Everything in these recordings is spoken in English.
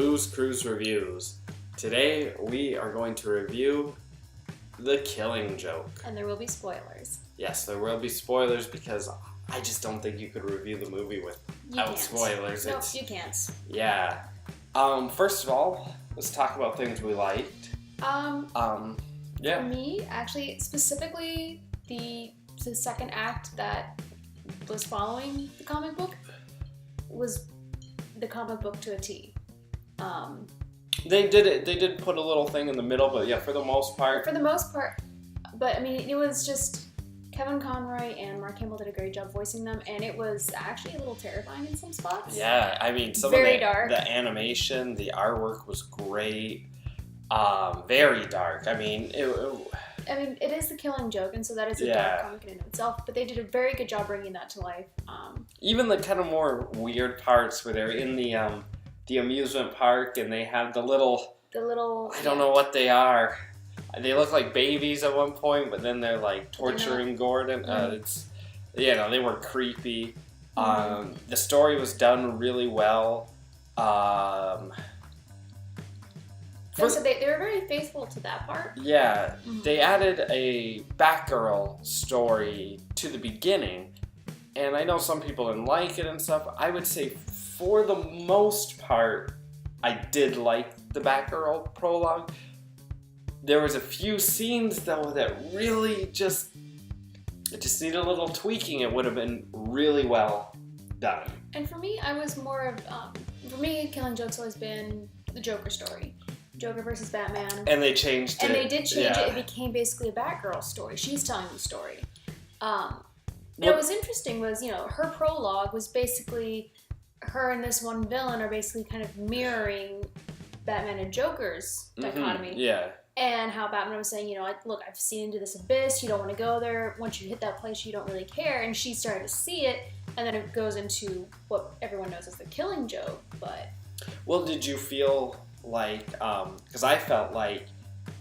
Booze Cruise Reviews. Today we are going to review The Killing Joke. And there will be spoilers. Yes, there will be spoilers because I just don't think you could review the movie without spoilers. No, you can't. Yeah. First of all, let's talk about things we liked. Yeah. For me, actually, specifically the second act that was following the comic book was the comic book to a T. They did put a little thing in the middle, but yeah, for the most part. But I mean, it was just Kevin Conroy and Mark Hamill did a great job voicing them, and it was actually a little terrifying in some spots. Yeah, I mean, Very dark. The animation, the artwork was great. Very dark. I mean, it is The Killing Joke, and so that is a dark comic in and of itself, but they did a very good job bringing that to life. Even the kind of more weird parts where they're in the amusement park and they have the little I don't know what they are. They look like babies at one point, but then they're like torturing Gordon. They were creepy. The story was done really well. So they were very faithful to that part. Yeah, they added a Batgirl story to the beginning, and I know some people didn't like it and stuff. I would say for the most part, I did like the Batgirl prologue. There was a few scenes though that really just needed a little tweaking. It would have been really well done. And for me, I was more of Killing Joke's always been the Joker story. Joker versus Batman. And they changed it. And they did change it. It became basically a Batgirl story. She's telling the story. What was interesting was, her prologue was basically her and this one villain are basically kind of mirroring Batman and Joker's dichotomy. Yeah. And how Batman was saying, look, I've seen into this abyss. You don't want to go there. Once you hit that place, you don't really care. And she started to see it. And then it goes into what everyone knows as the Killing Joke. But well, did you feel like, because I felt like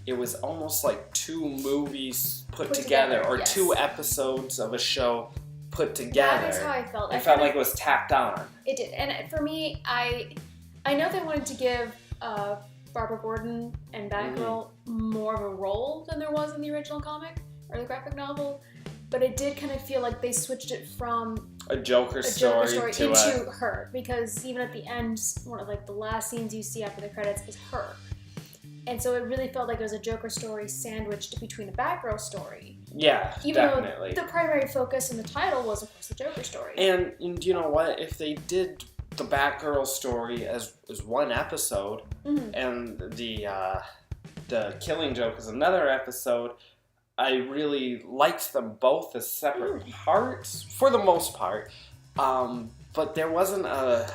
it was almost like two movies put together or yes. two episodes of a show put together. That is how I felt. It felt like it was tacked on. It did. And for me, I know they wanted to give Barbara Gordon and Batgirl more of a role than there was in the original comic or the graphic novel, but it did kind of feel like they switched it from a Joker story into her, because even at the end, one of the last scenes you see after the credits is her, and so it really felt like it was a Joker story sandwiched between a Batgirl story. Yeah, even definitely. Though the primary focus in the title was, of course, the Joker story. And you know what? If they did the Batgirl story as one episode, and the Killing Joke is another episode, I really liked them both as separate parts, for the most part. But there wasn't a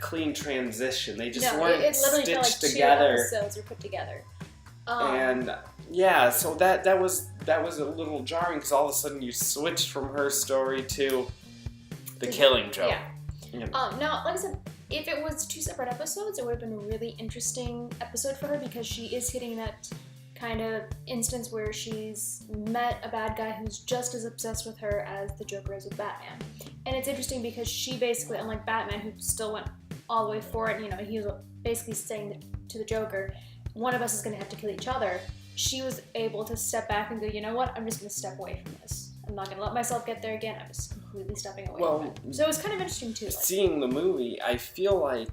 clean transition. They just weren't it literally stitched felt like together. 2 episodes were put together. And yeah, so that was a little jarring, because all of a sudden you switched from her story to the Killing Joke. Yeah. Now, like I said, if it was 2 separate episodes, it would have been a really interesting episode for her, because she is hitting that kind of instance where she's met a bad guy who's just as obsessed with her as the Joker is with Batman. And it's interesting because she basically, unlike Batman, who still went all the way for it, he was basically saying to the Joker, one of us is going to have to kill each other. She was able to step back and go, you know what, I'm just going to step away from this. I'm not going to let myself get there again. I'm just completely stepping away from it. So it was kind of interesting too. Seeing the movie, I feel like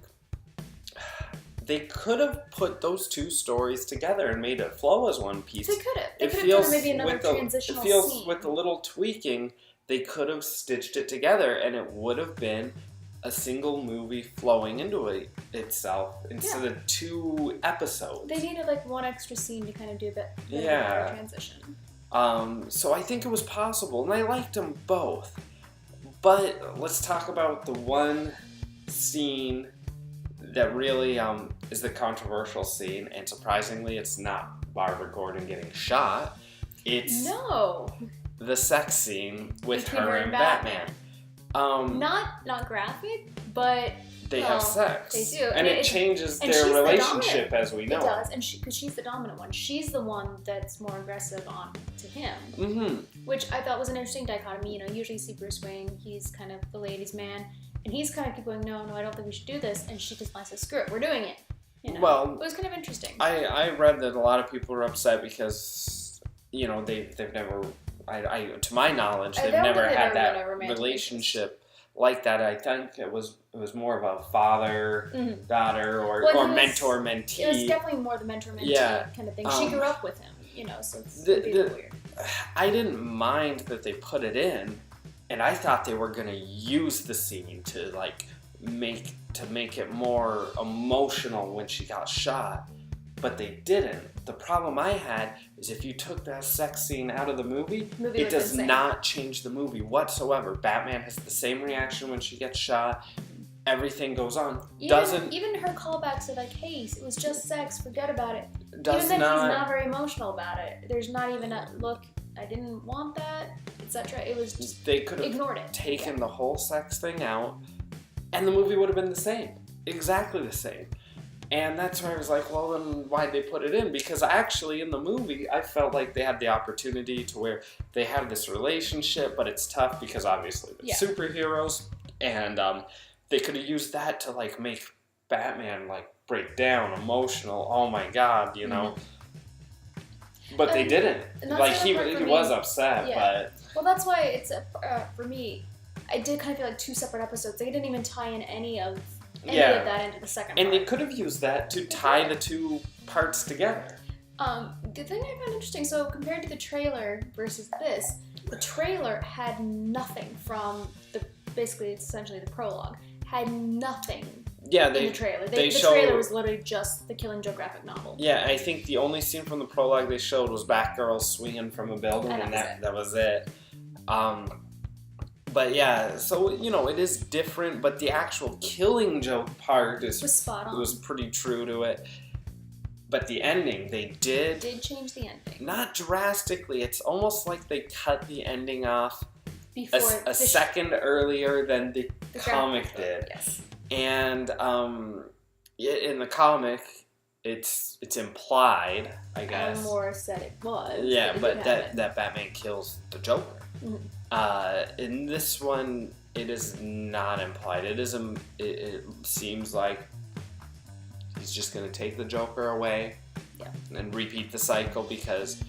they could have put those two stories together and made it flow as one piece. They could have. They could have done maybe another transitional scene. It feels with a little tweaking, they could have stitched it together, and it would have been a single movie flowing into itself instead of 2 episodes. They needed one extra scene to kind of do a bit of a transition. So I think it was possible, and I liked them both. But let's talk about the one scene that really is the controversial scene, and surprisingly, it's not Barbara Gordon getting shot. It's the sex scene with her and Batman. Not graphic, but they have sex. They do, and it changes their relationship as we know. It does, and because she's the dominant one, she's the one that's more aggressive on to him. Which I thought was an interesting dichotomy. Usually you see Bruce Wayne, he's kind of the ladies' man. And he's kind of keep going, no, I don't think we should do this. And she just says, screw it, we're doing it. You know? Well, it was kind of interesting. I read that a lot of people were upset because, they've never, to my knowledge, they've never had that relationship like that. I think it was more of a father-daughter or mentor-mentee. It was definitely more the mentor-mentee kind of thing. She grew up with him, so it's weird. I didn't mind that they put it in, and I thought they were going to use the scene to, make it more emotional when she got shot, but they didn't. The problem I had is if you took that sex scene out of the movie it does not change the movie whatsoever. Batman has the same reaction when she gets shot. Everything goes on. Even her callbacks are like, hey, it was just sex, forget about it. Even then, he's not very emotional about it. There's not even a look, I didn't want that, etc. It was just, they could have ignored it. Taken the whole sex thing out, and the movie would have been the same. Exactly the same. And that's where I was like, well, then why'd they put it in? Because actually, in the movie, I felt like they had the opportunity to where they have this relationship, but it's tough because obviously they're superheroes, and they could have used that to, make Batman, break down, emotional, oh my god, Mm-hmm. But they didn't. He was upset, but... Well, that's why it's, for me, I did kind of feel like two separate episodes. They didn't even tie in any of that into the second part. And they could have used that to tie the two parts together. The thing I found interesting, so compared to the trailer versus this, the trailer had nothing from essentially the prologue, had nothing in the trailer. The trailer was literally just the Killing Joke graphic novel. Yeah, I think the only scene from the prologue they showed was Batgirl swinging from a building, and that was it. But yeah, so, it is different, but the actual Killing Joke part was spot on. It was pretty true to it. But the ending, they did change the ending. Not drastically. It's almost like they cut the ending off a second earlier than the comic did. Yes. And in the comic, it's implied, I guess. Alan Moore said it was. Yeah, but that Batman kills the Joker. Mm-hmm. In this one, it is not implied. It seems like he's just going to take the Joker away and repeat the cycle because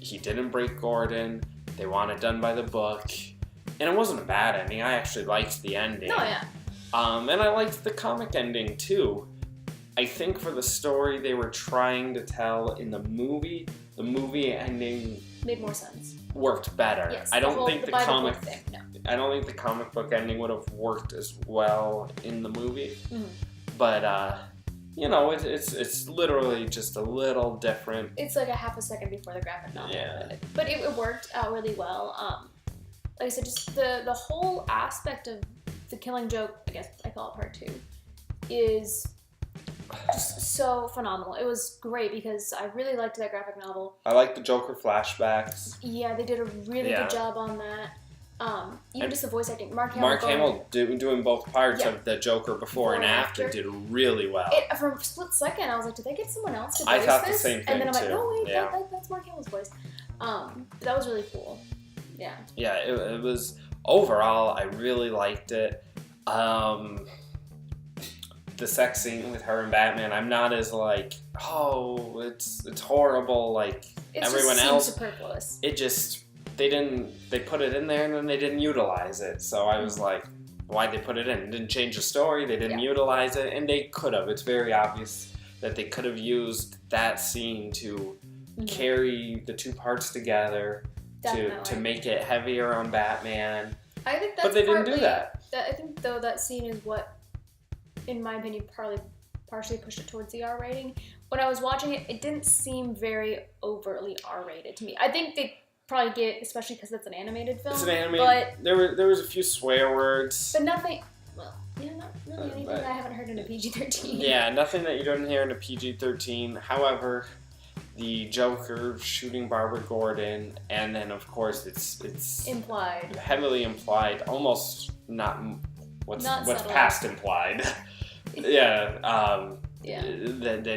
he didn't break Gordon. They want it done by the book. And it wasn't a bad ending. I actually liked the ending. Oh, yeah. And I liked the comic ending, too. I think for the story they were trying to tell in the movie ending made more sense. Worked better. Yes, I don't think the comic thing, no. I don't think the comic book ending would have worked as well in the movie. Mm-hmm. But it's literally just a little different. It's like a half a second before the graphic novel. Yeah. But it worked out really well. Like I said, just the whole aspect of the Killing Joke, I guess I call it part 2, is just so phenomenal. It was great because I really liked that graphic novel. I like the Joker flashbacks. Yeah, they did a really good job on that. Even just the voice acting. Mark Hamill doing both parts of the Joker before and after did really well. For a split second, I was like, did they get someone else to voice this? I thought the same thing, and then I'm like, too. no, wait, that's Mark Hamill's voice. That was really cool. Yeah. Yeah, it was... Overall, I really liked it. The sex scene with her and Batman, I'm not as it's horrible like everyone else. It's superfluous. It just... They put it in there and then they didn't utilize it. So I was like, why'd they put it in? It didn't change the story, they didn't utilize it, and they could have. It's very obvious that they could have used that scene to carry the two parts together, to make it heavier on Batman. I think that's but they didn't do that. I think, though, that scene is what, in my opinion, partially pushed it towards the R rating. When I was watching it, it didn't seem very overtly R-rated to me. I think they probably get, especially because it's an animated film. It's an animated. But there was a few swear words. But nothing. Well, not really anything that I haven't heard in a PG-13. Yeah, nothing that you don't hear in a PG-13. However, the Joker shooting Barbara Gordon, and then of course it's implied, heavily implied, almost not what's subtle. Past implied. That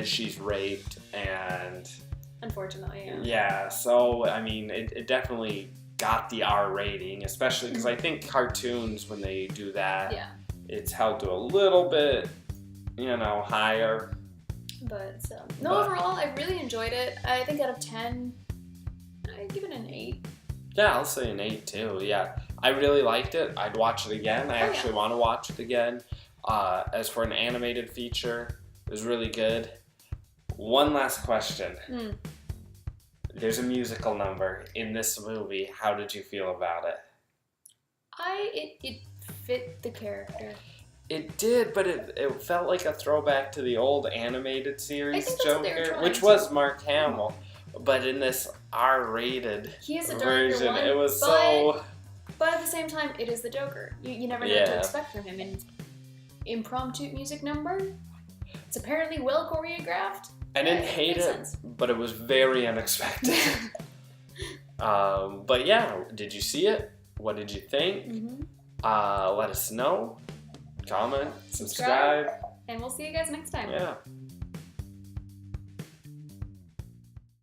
she's raped and. Unfortunately, yeah. So I mean, it definitely got the R rating, especially because I think cartoons, when they do that, it's held to a little bit, higher. But no, overall, I really enjoyed it. I think out of 10, I'd give it an 8. Yeah, I'll say an 8 too. Yeah, I really liked it. I'd watch it again. I actually want to watch it again. As for an animated feature, it was really good. One last question. There's a musical number in this movie. How did you feel about it? It fit the character. It did, but it felt like a throwback to the old animated series Joker, which to. was Mark Hamill. But in this R-rated He is a version, one, it was so... But at the same time, it is the Joker. You never know what to expect from him. And impromptu music number, it's apparently well choreographed. I didn't hate it, but it was very unexpected. But yeah, did you see it? What did you think? Let us know. Comment, subscribe. And we'll see you guys next time. Yeah.